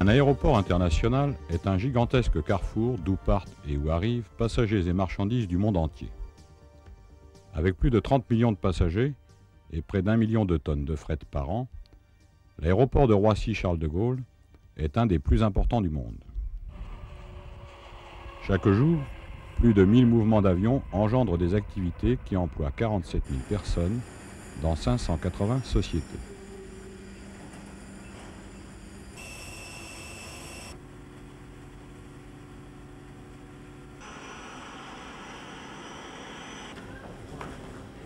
Un aéroport international est un gigantesque carrefour d'où partent et où arrivent passagers et marchandises du monde entier. Avec plus de 30 millions de passagers et près d'1 million de tonnes de fret par an, l'aéroport de Roissy-Charles de Gaulle est un des plus importants du monde. Chaque jour, plus de 1000 mouvements d'avions engendrent des activités qui emploient 47 000 personnes dans 580 sociétés.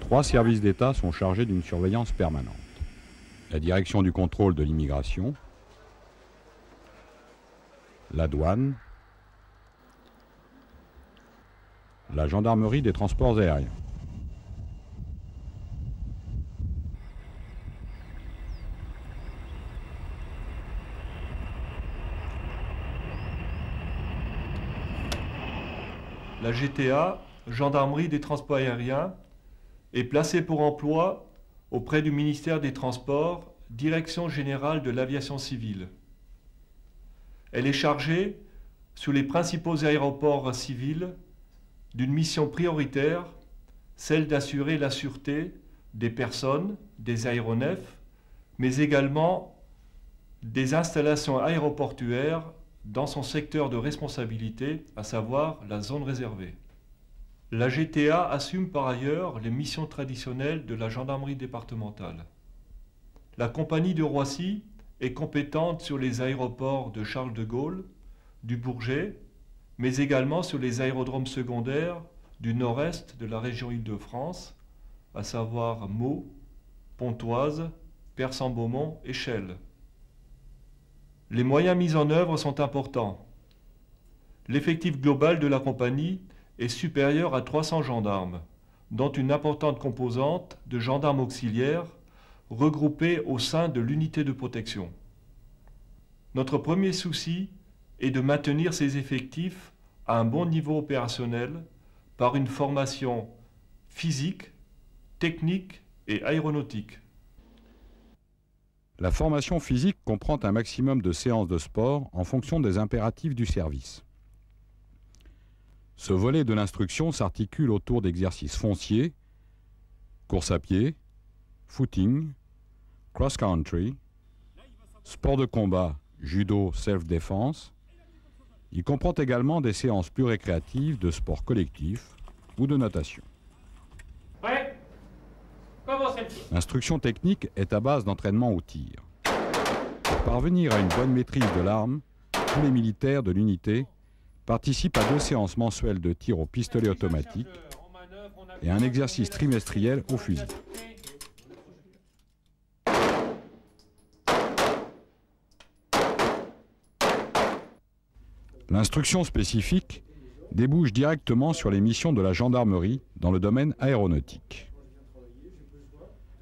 Trois services d'État sont chargés d'une surveillance permanente. La direction du contrôle de l'immigration, la douane, la gendarmerie des transports aériens. La GTA, gendarmerie des transports aériens, est placée pour emploi auprès du ministère des Transports, Direction générale de l'aviation civile. Elle est chargée, sur les principaux aéroports civils, d'une mission prioritaire, celle d'assurer la sûreté des personnes, des aéronefs, mais également des installations aéroportuaires dans son secteur de responsabilité, à savoir la zone réservée. La GTA assume par ailleurs les missions traditionnelles de la gendarmerie départementale. La compagnie de Roissy est compétente sur les aéroports de Charles de Gaulle, du Bourget, mais également sur les aérodromes secondaires du nord-est de la région Île-de-France, à savoir Meaux, Pontoise, Persan-Beaumont et Chelles. Les moyens mis en œuvre sont importants. L'effectif global de la compagnie est supérieur à 300 gendarmes, dont une importante composante de gendarmes auxiliaires regroupés au sein de l'unité de protection. Notre premier souci est de maintenir ces effectifs à un bon niveau opérationnel par une formation physique, technique et aéronautique. La formation physique comprend un maximum de séances de sport en fonction des impératifs du service. Ce volet de l'instruction s'articule autour d'exercices fonciers, course à pied, footing, cross-country, sport de combat, judo, self-défense. Il comprend également des séances plus récréatives de sport collectif ou de natation. Prêt ? Commencez le tir. L'instruction technique est à base d'entraînement au tir. Pour parvenir à une bonne maîtrise de l'arme, tous les militaires de l'unité participent à 2 séances mensuelles de tir au pistolet automatique et à un exercice trimestriel au fusil. L'instruction spécifique débouche directement sur les missions de la gendarmerie dans le domaine aéronautique.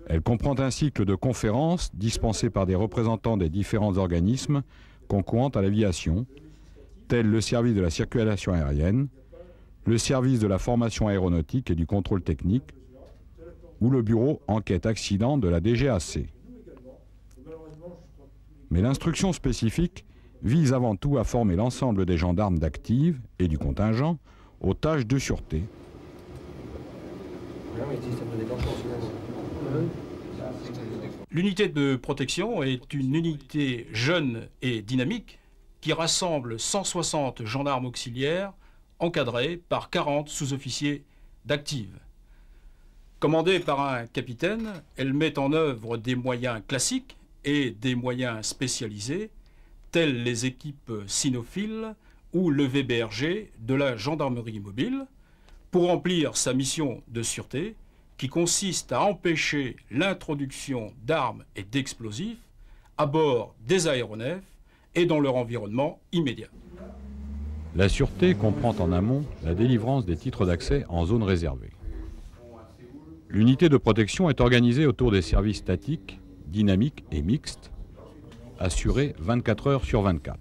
Elle comprend un cycle de conférences dispensées par des représentants des différents organismes concourant à l'aviation, tels le service de la circulation aérienne, le service de la formation aéronautique et du contrôle technique, ou le bureau enquête accident de la DGAC. Mais l'instruction spécifique vise avant tout à former l'ensemble des gendarmes d'active et du contingent aux tâches de sûreté. L'unité de protection est une unité jeune et dynamique qui rassemble 160 gendarmes auxiliaires encadrés par 40 sous-officiers d'active. Commandée par un capitaine, elle met en œuvre des moyens classiques et des moyens spécialisés, tels les équipes cynophiles ou le VBRG de la gendarmerie mobile, pour remplir sa mission de sûreté qui consiste à empêcher l'introduction d'armes et d'explosifs à bord des aéronefs et dans leur environnement immédiat. La sûreté comprend en amont la délivrance des titres d'accès en zone réservée. L'unité de protection est organisée autour des services statiques, dynamiques et mixtes, assurés 24 heures sur 24.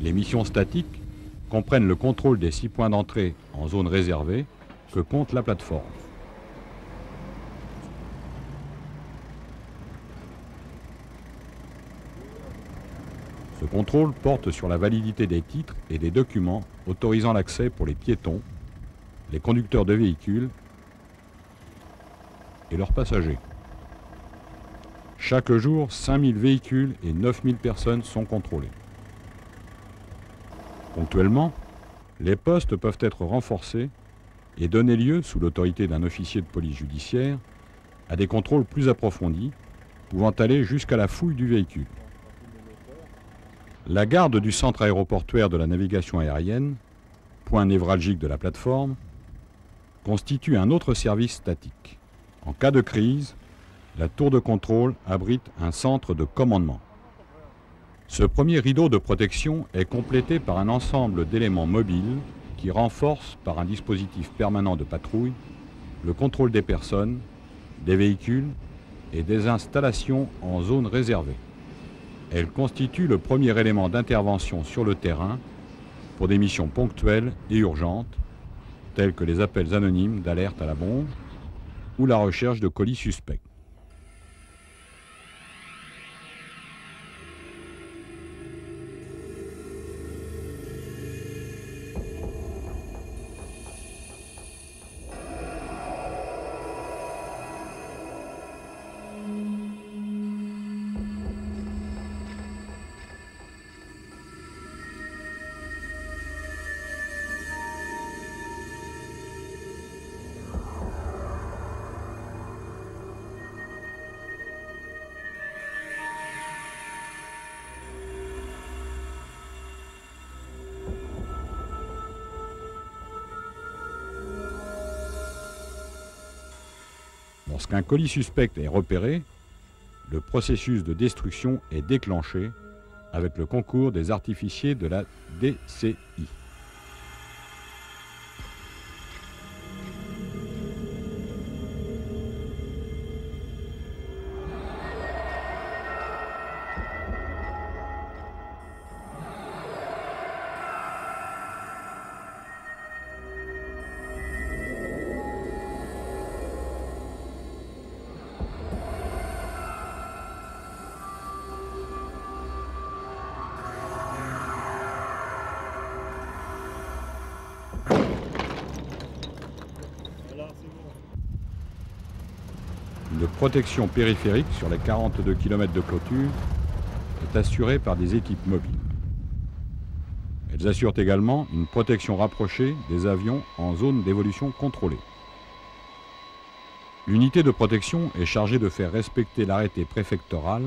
Les missions statiques comprennent le contrôle des 6 points d'entrée en zone réservée que compte la plateforme. contrôle porte sur la validité des titres et des documents autorisant l'accès pour les piétons, les conducteurs de véhicules et leurs passagers. Chaque jour, 5000 véhicules et 9000 personnes sont contrôlées. Ponctuellement, les postes peuvent être renforcés et donner lieu, sous l'autorité d'un officier de police judiciaire, à des contrôles plus approfondis, pouvant aller jusqu'à la fouille du véhicule. La garde du centre aéroportuaire de la navigation aérienne, point névralgique de la plateforme, constitue un autre service statique. En cas de crise, la tour de contrôle abrite un centre de commandement. Ce premier rideau de protection est complété par un ensemble d'éléments mobiles qui renforcent par un dispositif permanent de patrouille le contrôle des personnes, des véhicules et des installations en zone réservée. Elle constitue le premier élément d'intervention sur le terrain pour des missions ponctuelles et urgentes, telles que les appels anonymes d'alerte à la bombe ou la recherche de colis suspects. Lorsqu'un colis suspect est repéré, le processus de destruction est déclenché avec le concours des artificiers de la DCI. Une protection périphérique sur les 42 km de clôture est assurée par des équipes mobiles. Elles assurent également une protection rapprochée des avions en zone d'évolution contrôlée. L'unité de protection est chargée de faire respecter l'arrêté préfectoral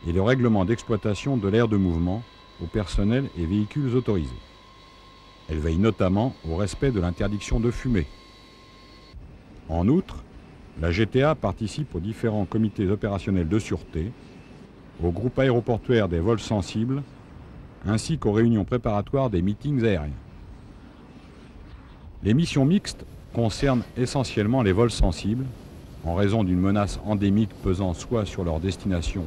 et le règlement d'exploitation de l'aire de mouvement au personnel et véhicules autorisés. Elle veille notamment au respect de l'interdiction de fumer. En outre, la GTA participe aux différents comités opérationnels de sûreté, au groupe aéroportuaire des vols sensibles, ainsi qu'aux réunions préparatoires des meetings aériens. Les missions mixtes concernent essentiellement les vols sensibles, en raison d'une menace endémique pesant soit sur leur destination,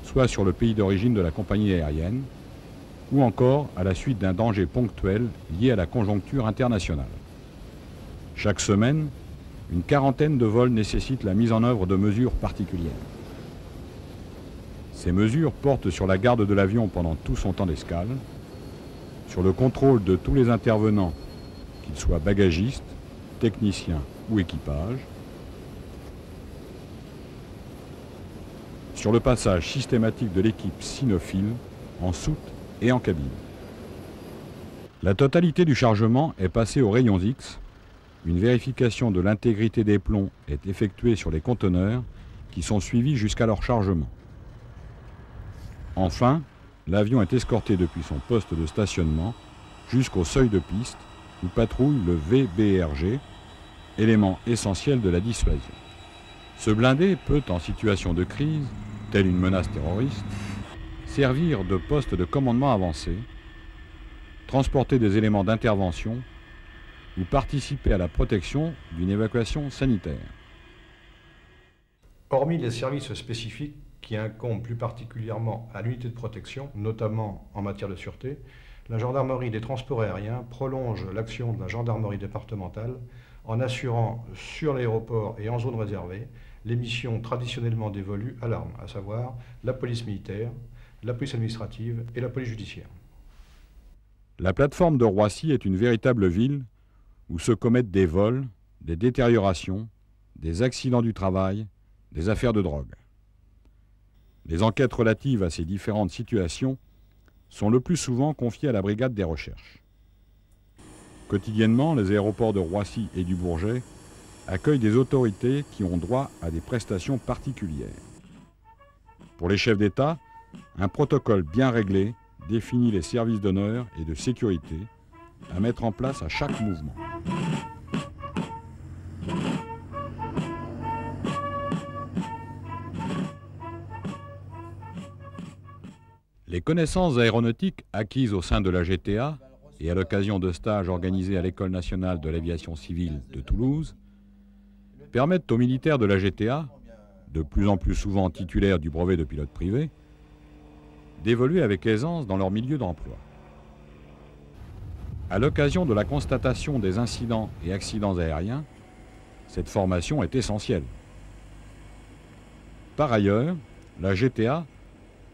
soit sur le pays d'origine de la compagnie aérienne, ou encore à la suite d'un danger ponctuel lié à la conjoncture internationale. Chaque semaine, une quarantaine de vols nécessitent la mise en œuvre de mesures particulières. Ces mesures portent sur la garde de l'avion pendant tout son temps d'escale, sur le contrôle de tous les intervenants, qu'ils soient bagagistes, techniciens ou équipage, sur le passage systématique de l'équipe cynophile en soute et en cabine. La totalité du chargement est passée aux rayons X. Une vérification de l'intégrité des plombs est effectuée sur les conteneurs qui sont suivis jusqu'à leur chargement. Enfin, l'avion est escorté depuis son poste de stationnement jusqu'au seuil de piste où patrouille le VBRG, élément essentiel de la dissuasion. Ce blindé peut, en situation de crise, telle une menace terroriste, servir de poste de commandement avancé, transporter des éléments d'intervention ou participer à la protection d'une évacuation sanitaire. Hormis les services spécifiques qui incombent plus particulièrement à l'unité de protection, notamment en matière de sûreté, la gendarmerie des transports aériens prolonge l'action de la gendarmerie départementale en assurant sur l'aéroport et en zone réservée les missions traditionnellement dévolues à l'arme, à savoir la police militaire, la police administrative et la police judiciaire. La plateforme de Roissy est une véritable ville où se commettent des vols, des détériorations, des accidents du travail, des affaires de drogue. Les enquêtes relatives à ces différentes situations sont le plus souvent confiées à la brigade des recherches. Quotidiennement, les aéroports de Roissy et du Bourget accueillent des autorités qui ont droit à des prestations particulières. Pour les chefs d'État, un protocole bien réglé définit les services d'honneur et de sécurité à mettre en place à chaque mouvement. Les connaissances aéronautiques acquises au sein de la GTA et à l'occasion de stages organisés à l'École nationale de l'aviation civile de Toulouse permettent aux militaires de la GTA, de plus en plus souvent titulaires du brevet de pilote privé, d'évoluer avec aisance dans leur milieu d'emploi. À l'occasion de la constatation des incidents et accidents aériens, cette formation est essentielle. Par ailleurs, la GTA,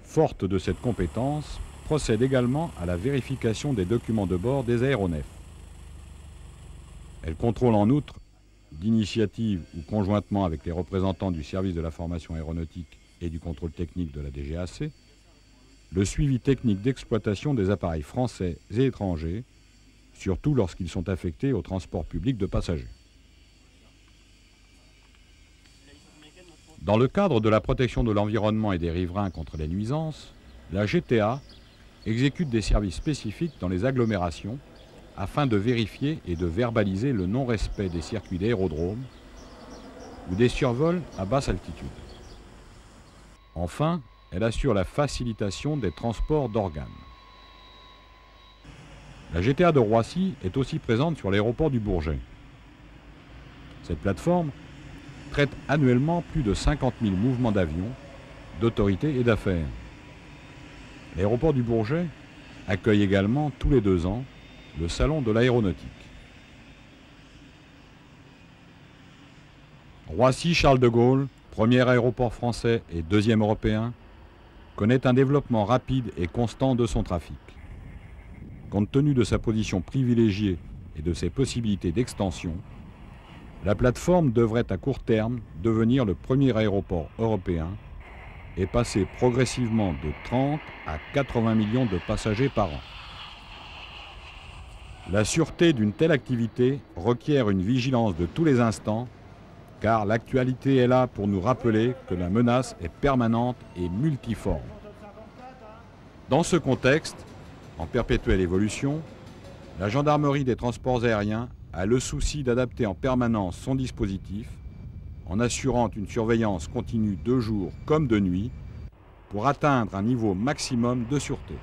forte de cette compétence, procède également à la vérification des documents de bord des aéronefs. Elle contrôle en outre, d'initiative ou conjointement avec les représentants du service de la formation aéronautique et du contrôle technique de la DGAC, le suivi technique d'exploitation des appareils français et étrangers, surtout lorsqu'ils sont affectés au transport public de passagers. Dans le cadre de la protection de l'environnement et des riverains contre les nuisances, la GTA exécute des services spécifiques dans les agglomérations afin de vérifier et de verbaliser le non-respect des circuits d'aérodromes ou des survols à basse altitude. Enfin, elle assure la facilitation des transports d'organes. La GTA de Roissy est aussi présente sur l'aéroport du Bourget. Cette plateforme traite annuellement plus de 50 000 mouvements d'avions, d'autorités et d'affaires. L'aéroport du Bourget accueille également tous les 2 ans le salon de l'aéronautique. Roissy-Charles de Gaulle, premier aéroport français et 2e européen, connaît un développement rapide et constant de son trafic. Compte tenu de sa position privilégiée et de ses possibilités d'extension, la plateforme devrait à court terme devenir le premier aéroport européen et passer progressivement de 30 à 80 millions de passagers par an. La sûreté d'une telle activité requiert une vigilance de tous les instants, car l'actualité est là pour nous rappeler que la menace est permanente et multiforme. Dans ce contexte, en perpétuelle évolution, la gendarmerie des transports aériens a le souci d'adapter en permanence son dispositif en assurant une surveillance continue de jour comme de nuit pour atteindre un niveau maximum de sûreté.